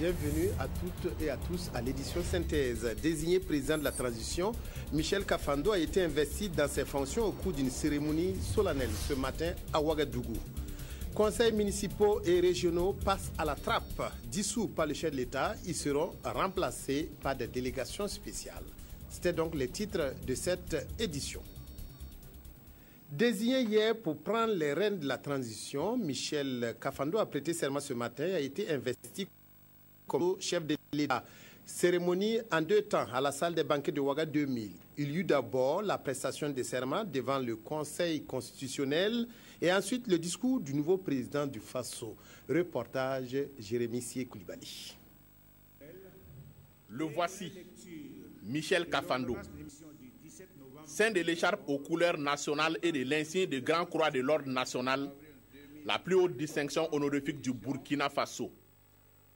Bienvenue à toutes et à tous à l'édition synthèse. Désigné président de la transition, Michel Kafando a été investi dans ses fonctions au cours d'une cérémonie solennelle ce matin à Ouagadougou. Conseils municipaux et régionaux passent à la trappe. Dissous par le chef de l'État, ils seront remplacés par des délégations spéciales. C'était donc les titres de cette édition. Désigné hier pour prendre les rênes de la transition, Michel Kafando a prêté serment ce matin et a été investi comme chef de l'État. Cérémonie en 2 temps à la salle des banquets de Ouaga 2000. Il y eut d'abord la prestation des serments devant le Conseil constitutionnel et ensuite le discours du nouveau président du Faso. Reportage Jérémy Sié Koulibaly. Le voici, Michel Kafando. Saint de l'écharpe aux couleurs nationales et de l'insigne de Grand Croix de l'Ordre national, la plus haute distinction honorifique du Burkina Faso.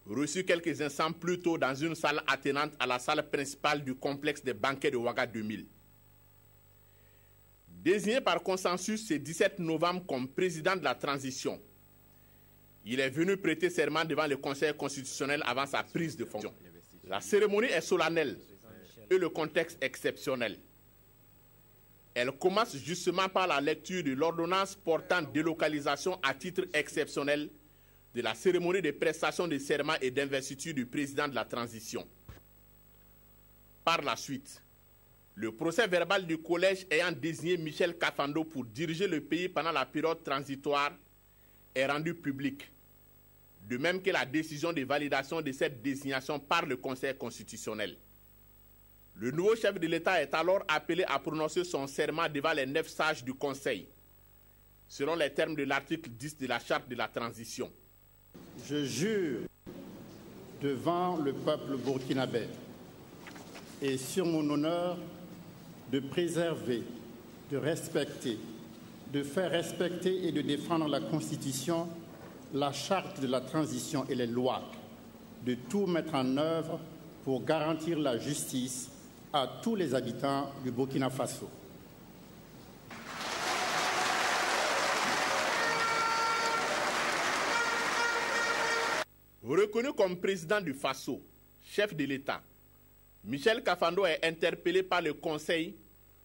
Reçu quelques instants plus tôt dans une salle attenante à la salle principale du complexe des banquets de Ouaga 2000. Désigné par consensus ce 17 novembre comme président de la transition, il est venu prêter serment devant le Conseil constitutionnel avant sa prise de fonction. La cérémonie est solennelle et le contexte exceptionnel. Elle commence justement par la lecture de l'ordonnance portant délocalisation à titre exceptionnel de la cérémonie de prestation de serment et d'investiture du président de la transition. Par la suite, le procès verbal du collège ayant désigné Michel Kafando pour diriger le pays pendant la période transitoire est rendu public, de même que la décision de validation de cette désignation par le Conseil constitutionnel. Le nouveau chef de l'État est alors appelé à prononcer son serment devant les 9 sages du Conseil, selon les termes de l'article 10 de la Charte de la transition. Je jure devant le peuple burkinabé et sur mon honneur de préserver, de respecter, de faire respecter et de défendre la Constitution, la Charte de la transition et les lois, de tout mettre en œuvre pour garantir la justice à tous les habitants du Burkina Faso. Reconnu comme président du Faso, chef de l'État, Michel Kafando est interpellé par le Conseil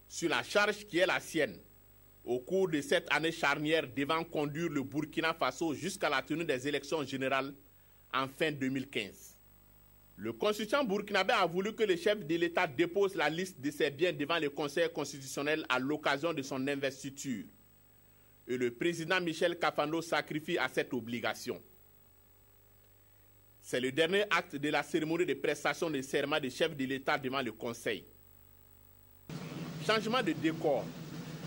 sur la charge qui est la sienne au cours de cette année charnière devant conduire le Burkina Faso jusqu'à la tenue des élections générales en fin 2015. Le constituant burkinabé a voulu que le chef de l'État dépose la liste de ses biens devant le Conseil constitutionnel à l'occasion de son investiture. Et le président Michel Kafando sacrifie à cette obligation. C'est le dernier acte de la cérémonie de prestation de serment des chefs de l'État devant le Conseil. Changement de décor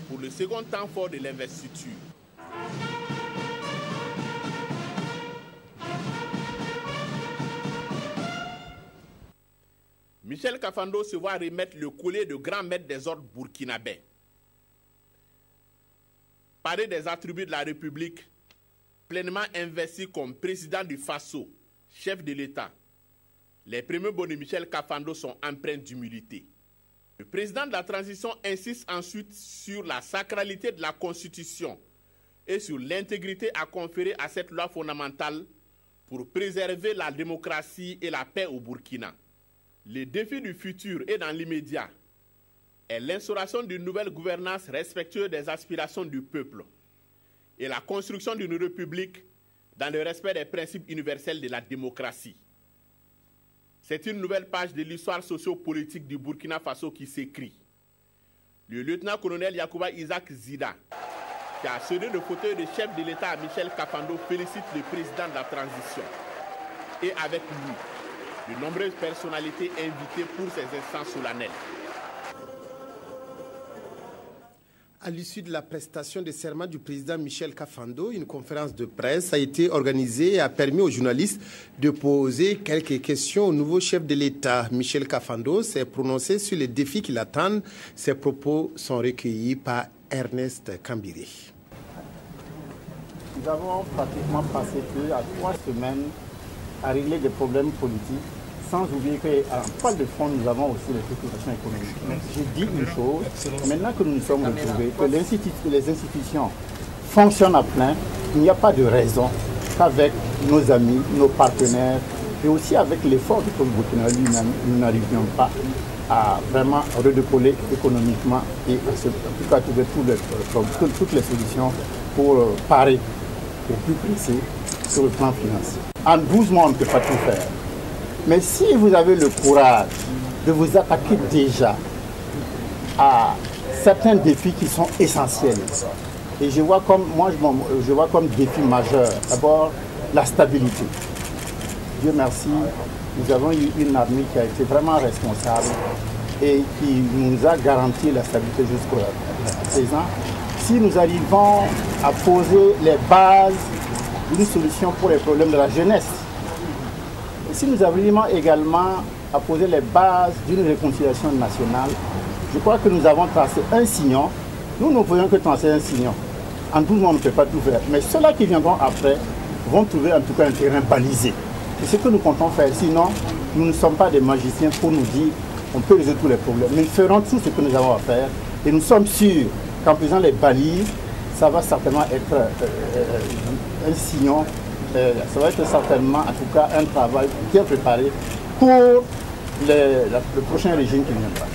pour le second temps fort de l'investiture. Michel Kafando se voit remettre le collier de grand maître des ordres burkinabés. Paré des attributs de la République, pleinement investi comme président du Faso, chef de l'État, les premiers mots de Michel Kafando sont empreints d'humilité. Le président de la transition insiste ensuite sur la sacralité de la Constitution et sur l'intégrité à conférer à cette loi fondamentale pour préserver la démocratie et la paix au Burkina. Le défi du futur et dans l'immédiat est l'instauration d'une nouvelle gouvernance respectueuse des aspirations du peuple et la construction d'une république dans le respect des principes universels de la démocratie. C'est une nouvelle page de l'histoire socio-politique du Burkina Faso qui s'écrit. Le lieutenant-colonel Yacouba Isaac Zida, qui a cédé le fauteuil de chef de l'État à Michel Kafando, félicite le président de la transition. Et avec lui, de nombreuses personnalités invitées pour ces instants solennels. À l'issue de la prestation de serment du président Michel Kafando, une conférence de presse a été organisée et a permis aux journalistes de poser quelques questions au nouveau chef de l'État. Michel Kafando s'est prononcé sur les défis qui l'attendent. Ses propos sont recueillis par Ernest Kambiré. Nous avons pratiquement passé 2 à 3 semaines à régler des problèmes politiques, sans oublier qu'en toile de fond, nous avons aussi les préoccupations économiques. J'ai dit une chose, maintenant que nous nous sommes retrouvés, que les institutions fonctionnent à plein, il n'y a pas de raison qu'avec nos amis, nos partenaires, Et aussi avec l'effort du peuple burkinabé, nous n'arrivions pas à vraiment redécoller économiquement et en tout cas trouver toutes les solutions pour parer au plus pressé sur le plan financier. En 12 mois, on ne peut pas tout faire. Mais si vous avez le courage de vous attaquer déjà à certains défis qui sont essentiels, et je vois comme défi majeur, d'abord la stabilité. Dieu merci, nous avons eu une armée qui a été vraiment responsable et qui nous a garanti la stabilité jusqu'à présent. Si nous arrivons à poser les bases d'une solution pour les problèmes de la jeunesse, et si nous arrivons également à poser les bases d'une réconciliation nationale, je crois que nous avons tracé un sillon. Nous ne voyons que tracer un sillon. En 12 mois, on ne peut pas tout faire. Mais ceux-là qui viendront après vont trouver en tout cas un terrain balisé. C'est ce que nous comptons faire. Sinon, nous ne sommes pas des magiciens pour nous dire qu'on peut résoudre tous les problèmes. Nous ferons tout ce que nous avons à faire. Et nous sommes sûrs qu'en faisant les balises, ça va certainement être un sillon. Ça va être certainement, en tout cas, un travail bien préparé pour le prochain régime qui viendra.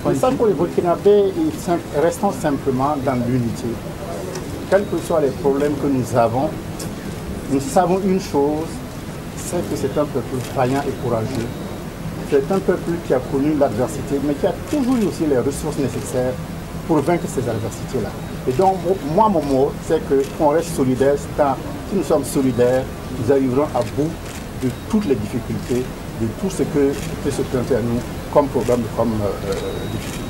Mais ça, pour les Burkinabés, restons simplement dans l'unité. Quels que soient les problèmes que nous avons, nous savons une chose, c'est que c'est un peuple vaillant et courageux. C'est un peuple qui a connu l'adversité, mais qui a toujours eu aussi les ressources nécessaires pour vaincre ces adversités-là. Et donc, moi, mon mot, c'est qu'on reste solidaires. Si nous sommes solidaires, nous arriverons à bout de toutes les difficultés, de tout ce que peut se présenter à nous comme problème, comme difficulté.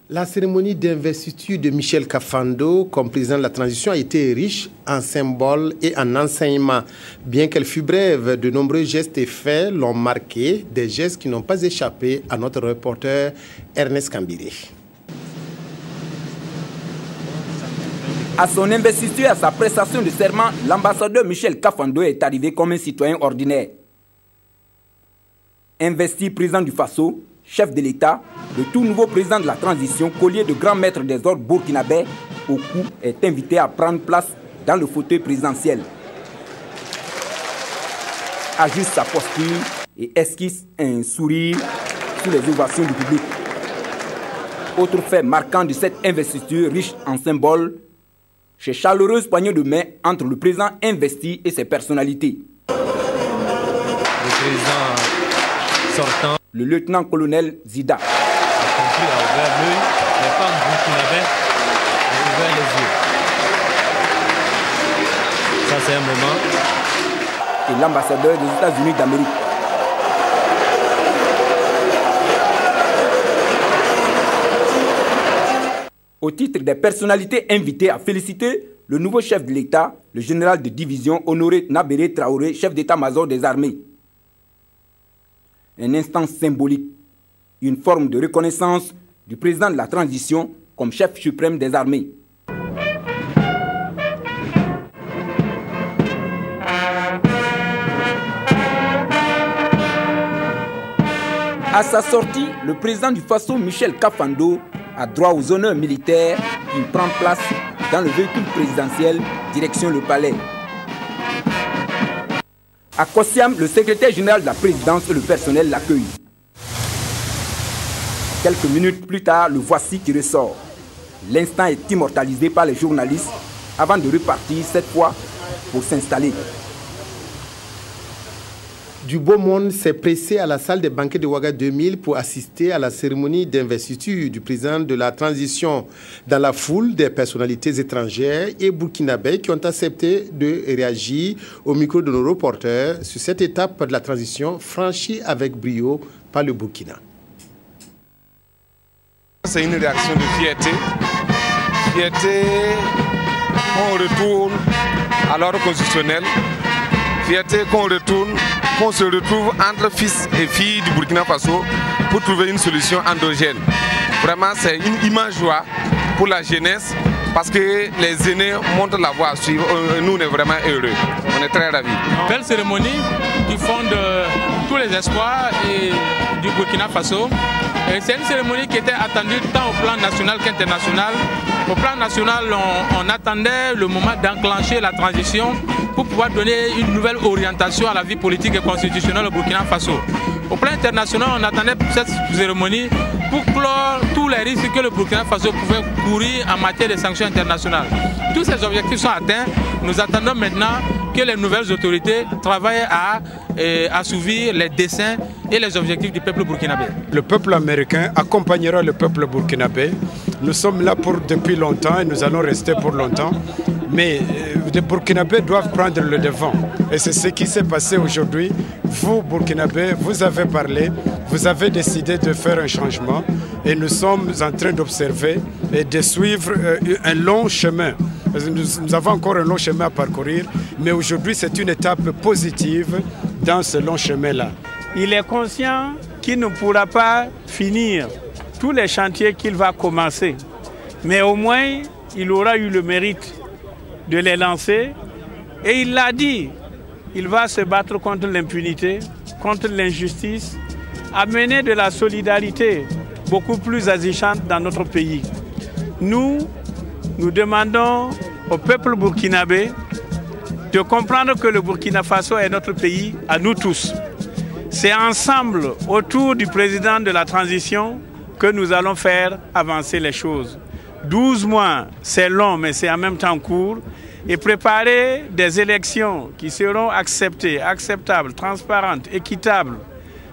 La cérémonie d'investiture de Michel Kafando comme président de la transition a été riche en symboles et en enseignements. Bien qu'elle fût brève, de nombreux gestes et faits l'ont marqué, des gestes qui n'ont pas échappé à notre reporter Ernest Kambiré. À son investiture et à sa prestation de serment, l'ambassadeur Michel Kafando est arrivé comme un citoyen ordinaire. Investi président du Faso, chef de l'État, le tout nouveau président de la transition, collier de grand maître des ordres burkinabés, au cou, est invité à prendre place dans le fauteuil présidentiel. Ajuste sa posture et esquisse un sourire sous les ovations du public. Autre fait marquant de cette investiture riche en symboles, ces chaleureuses poignées de main entre le président investi et ses personnalités. Le président sortant, le lieutenant-colonel Zida, a compris à ouvert l'œil, les femmes burkinabés ont ouvert les yeux. Ça, c'est un moment. Et l'ambassadeur des États-Unis d'Amérique. Au titre des personnalités invitées à féliciter le nouveau chef de l'État, le général de division Honoré Nabéré Traoré, chef d'état-major des armées. Un instant symbolique, une forme de reconnaissance du président de la transition comme chef suprême des armées. À sa sortie, le président du Faso, Michel Kafando, a droit aux honneurs militaires. Il prend place dans le véhicule présidentiel, direction le palais. À Kossiam, le secrétaire général de la présidence et le personnel l'accueillent. Quelques minutes plus tard, le voici qui ressort. L'instant est immortalisé par les journalistes avant de repartir cette fois pour s'installer. Du beau monde s'est pressé à la salle des banquets de Ouaga 2000 pour assister à la cérémonie d'investiture du président de la transition. Dans la foule, des personnalités étrangères et burkinabés qui ont accepté de réagir au micro de nos reporters sur cette étape de la transition franchie avec brio par le Burkina. C'est une réaction de fierté. Fierté qu'on retourne à l'ordre constitutionnel. Fierté qu'on se retrouve entre fils et filles du Burkina Faso pour trouver une solution endogène. Vraiment, c'est une immense joie pour la jeunesse parce que les aînés montrent la voie à suivre. Nous, on est vraiment heureux. On est très ravis. Belle cérémonie qui fonde tous les espoirs du Burkina Faso. C'est une cérémonie qui était attendue tant au plan national qu'international Au plan national, on attendait le moment d'enclencher la transition pour pouvoir donner une nouvelle orientation à la vie politique et constitutionnelle au Burkina Faso. Au plan international, on attendait cette cérémonie pour clore tous les risques que le Burkina Faso pouvait courir en matière de sanctions internationales. Tous ces objectifs sont atteints. Nous attendons maintenant que les nouvelles autorités travaillent à assouvir les desseins et les objectifs du peuple burkinabé. Le peuple américain accompagnera le peuple burkinabé. Nous sommes là depuis longtemps et nous allons rester pour longtemps. Mais les Burkinabés doivent prendre le devant. Et c'est ce qui s'est passé aujourd'hui. Vous, Burkinabés, vous avez parlé, vous avez décidé de faire un changement. Et nous sommes en train d'observer et de suivre un long chemin. Nous avons encore un long chemin à parcourir. Mais aujourd'hui, c'est une étape positive dans ce long chemin-là. Il est conscient qu'il ne pourra pas finir tous les chantiers qu'il va commencer. Mais au moins, il aura eu le mérite de les lancer. Et il l'a dit, il va se battre contre l'impunité, contre l'injustice, amener de la solidarité beaucoup plus agissante dans notre pays. Nous demandons au peuple burkinabé de comprendre que le Burkina Faso est notre pays, à nous tous. C'est ensemble, autour du président de la transition, que nous allons faire avancer les choses. 12 mois, c'est long, mais c'est en même temps court. Et préparer des élections qui seront acceptées, acceptables, transparentes, équitables,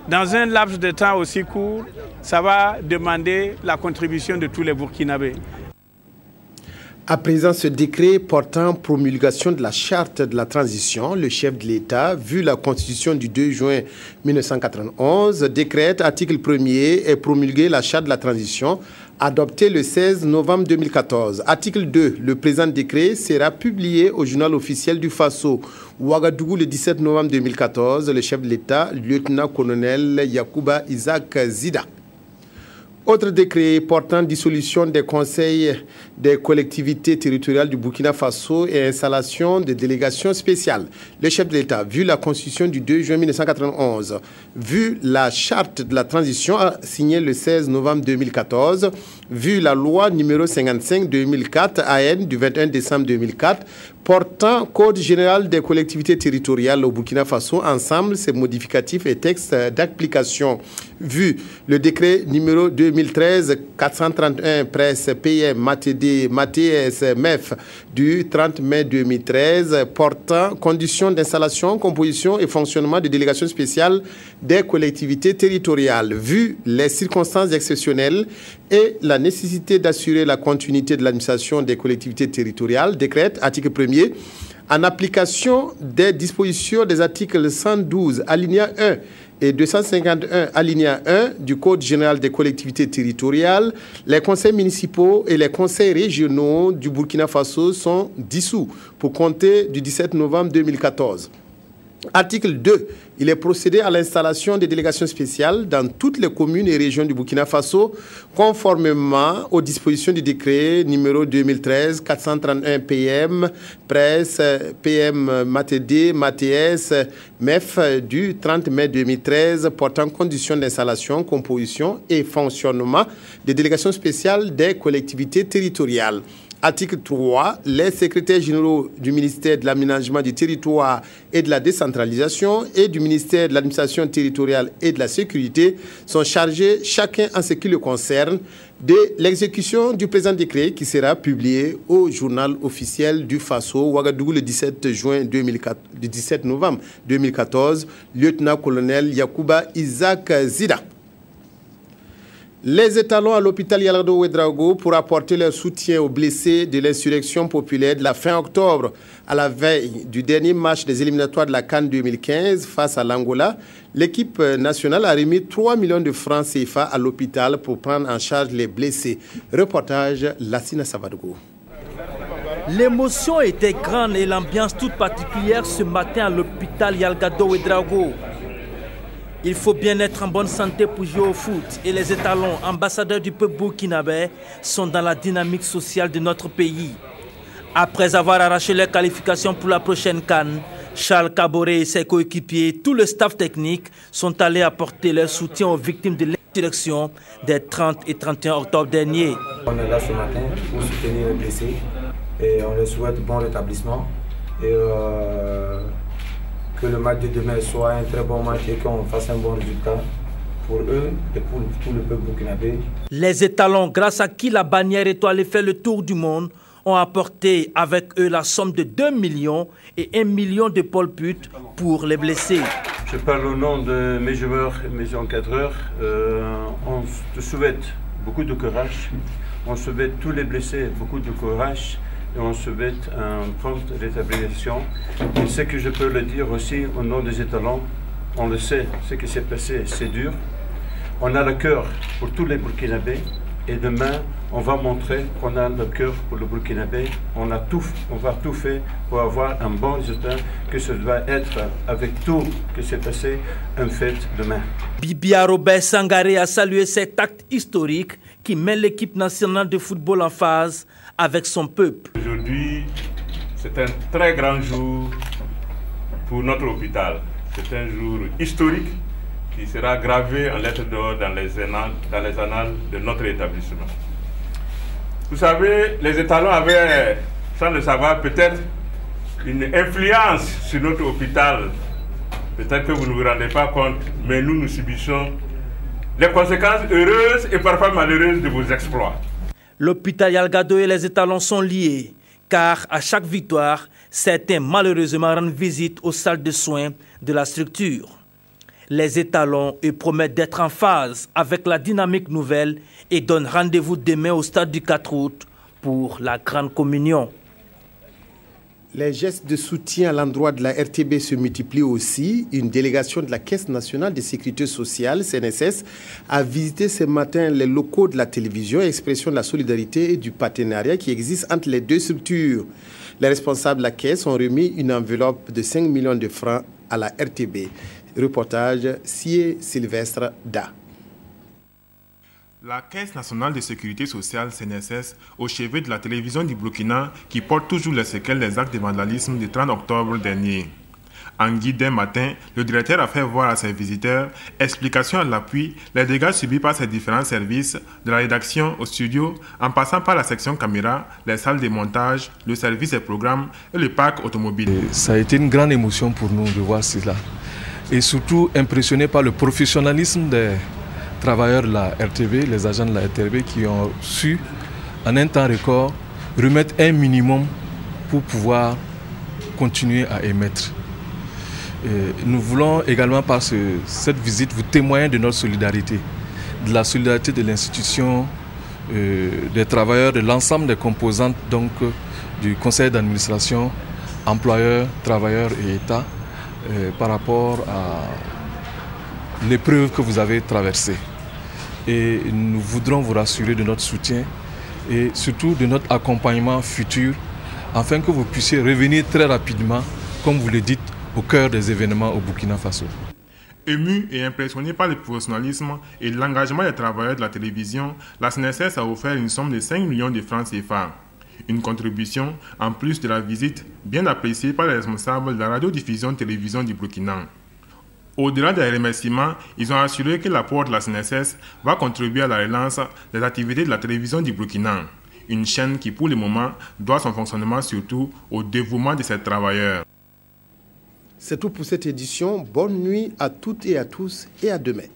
dans un laps de temps aussi court, ça va demander la contribution de tous les Burkinabés. À présent, ce décret portant promulgation de la charte de la transition, le chef de l'État, vu la constitution du 2 juin 1991, décrète, article 1er, et promulgué la charte de la transition, adoptée le 16 novembre 2014. Article 2, le présent décret sera publié au journal officiel du Faso, Ouagadougou, le 17 novembre 2014, le chef de l'État, lieutenant-colonel Yacouba Isaac Zida. Autre décret portant dissolution des conseils des collectivités territoriales du Burkina Faso et installation de délégations spéciales. Le chef de l'État, vu la constitution du 2 juin 1991, vu la charte de la transition signée le 16 novembre 2014, vu la loi numéro 55-2004 AN du 21 décembre 2004, portant Code général des collectivités territoriales au Burkina Faso, ensemble ces modificatifs et textes d'application. Vu le décret numéro 2013-431 presse PM MATD MATS MEF du 30 mai 2013 portant conditions d'installation, composition et fonctionnement des délégations spéciales des collectivités territoriales. Vu les circonstances exceptionnelles et la nécessité d'assurer la continuité de l'administration des collectivités territoriales, décrète, article 1er, en application des dispositions des articles 112, alinéa 1 et 251, alinéa 1 du Code général des collectivités territoriales, les conseils municipaux et les conseils régionaux du Burkina Faso sont dissous pour compter du 17 novembre 2014. Article 2. Il est procédé à l'installation des délégations spéciales dans toutes les communes et régions du Burkina Faso, conformément aux dispositions du décret numéro 2013-431 PM, presse PM MATD, MATS, MEF du 30 mai 2013, portant conditions d'installation, composition et fonctionnement des délégations spéciales des collectivités territoriales. Article 3. Les secrétaires généraux du ministère de l'Aménagement du territoire et de la décentralisation et du ministère de l'Administration territoriale et de la sécurité sont chargés, chacun en ce qui le concerne, de l'exécution du présent décret qui sera publié au journal officiel du Faso, Ouagadougou, le 17 novembre 2014, lieutenant-colonel Yacouba Isaac Zida. Les étalons à l'hôpital Yaladou Ouedraogo pour apporter leur soutien aux blessés de l'insurrection populaire de la fin octobre à la veille du dernier match des éliminatoires de la CAN 2015 face à l'Angola. L'équipe nationale a remis 3 millions de francs CFA à l'hôpital pour prendre en charge les blessés. Reportage Lassina Savadougou. L'émotion était grande et l'ambiance toute particulière ce matin à l'hôpital Yaladou Ouedraogo. Il faut bien être en bonne santé pour jouer au foot et les étalons, ambassadeurs du peuple burkinabé, sont dans la dynamique sociale de notre pays. Après avoir arraché les qualifications pour la prochaine CAN, Charles Caboret et ses coéquipiers, tout le staff technique sont allés apporter leur soutien aux victimes de l'insurrection des 30 et 31 octobre dernier. On est là ce matin pour soutenir les blessés et on leur souhaite bon rétablissement et que le match de demain soit un très bon match et qu'on fasse un bon résultat pour eux et pour tout le peuple burkinabé. Les étalons, grâce à qui la bannière étoilée fait le tour du monde, ont apporté avec eux la somme de 2 millions et 1 million de Paul Put pour les blessés. Je parle au nom de mes joueurs et mes encadreurs. On te souhaite beaucoup de courage. On souhaite tous les blessés beaucoup de courage. Et on souhaite un prompt rétablissement. Et ce que je peux le dire aussi au nom des étalons, on le sait, ce qui s'est passé, c'est dur. On a le cœur pour tous les Burkinabés. Et demain, on va montrer qu'on a le cœur pour le Burkinabé. On va tout faire pour avoir un bon résultat, que ce doit être, avec tout ce qui s'est passé, un fait demain. Bibia Robert Sangaré a salué cet acte historique qui met l'équipe nationale de football en phase avec son peuple. Aujourd'hui, c'est un très grand jour pour notre hôpital. C'est un jour historique qui sera gravé en lettres d'or dans les annales de notre établissement. Vous savez, les étalons avaient, sans le savoir, peut-être une influence sur notre hôpital. Peut-être que vous ne vous rendez pas compte, mais nous subissons les conséquences heureuses et parfois malheureuses de vos exploits. L'hôpital Yalgado et les étalons sont liés, car à chaque victoire, certains malheureusement rendent visite aux salles de soins de la structure. Les étalons eux promettent d'être en phase avec la dynamique nouvelle et donnent rendez-vous demain au stade du 4 août pour la grande communion. Les gestes de soutien à l'endroit de la RTB se multiplient aussi. Une délégation de la Caisse nationale de sécurité sociale, CNSS, a visité ce matin les locaux de la télévision, expression de la solidarité et du partenariat qui existe entre les deux structures. Les responsables de la Caisse ont remis une enveloppe de 5 millions de francs à la RTB. Reportage Sié Sylvestre Da. La Caisse nationale de sécurité sociale, CNSS, au chevet de la télévision du Burkina, qui porte toujours les séquelles des actes de vandalisme du 30 octobre dernier. En guide d'un matin, le directeur a fait voir à ses visiteurs, explications à l'appui, les dégâts subis par ces différents services, de la rédaction au studio, en passant par la section caméra, les salles de montage, le service des programmes et le parc automobile. Ça a été une grande émotion pour nous de voir cela. Et surtout impressionné par le professionnalisme des travailleurs de la RTB, les agents de la RTB qui ont su, en un temps record, remettre un minimum pour pouvoir continuer à émettre. Et nous voulons également par cette visite vous témoigner de notre solidarité, de la solidarité de l'institution, des travailleurs, de l'ensemble des composantes donc, du conseil d'administration, employeurs, travailleurs et État, par rapport à l'épreuve que vous avez traversée. Et nous voudrons vous rassurer de notre soutien et surtout de notre accompagnement futur afin que vous puissiez revenir très rapidement, comme vous le dites, au cœur des événements au Burkina Faso. Ému et impressionné par le professionnalisme et l'engagement des travailleurs de la télévision, la CNSS a offert une somme de 5 millions de francs CFA. Une contribution, en plus de la visite, bien appréciée par les responsables de la radiodiffusion-télévision du Burkina. Au-delà des remerciements, ils ont assuré que l'apport de la CNSS va contribuer à la relance des activités de la télévision du Burkina. Une chaîne qui, pour le moment, doit son fonctionnement surtout au dévouement de ses travailleurs. C'est tout pour cette édition. Bonne nuit à toutes et à tous et à demain.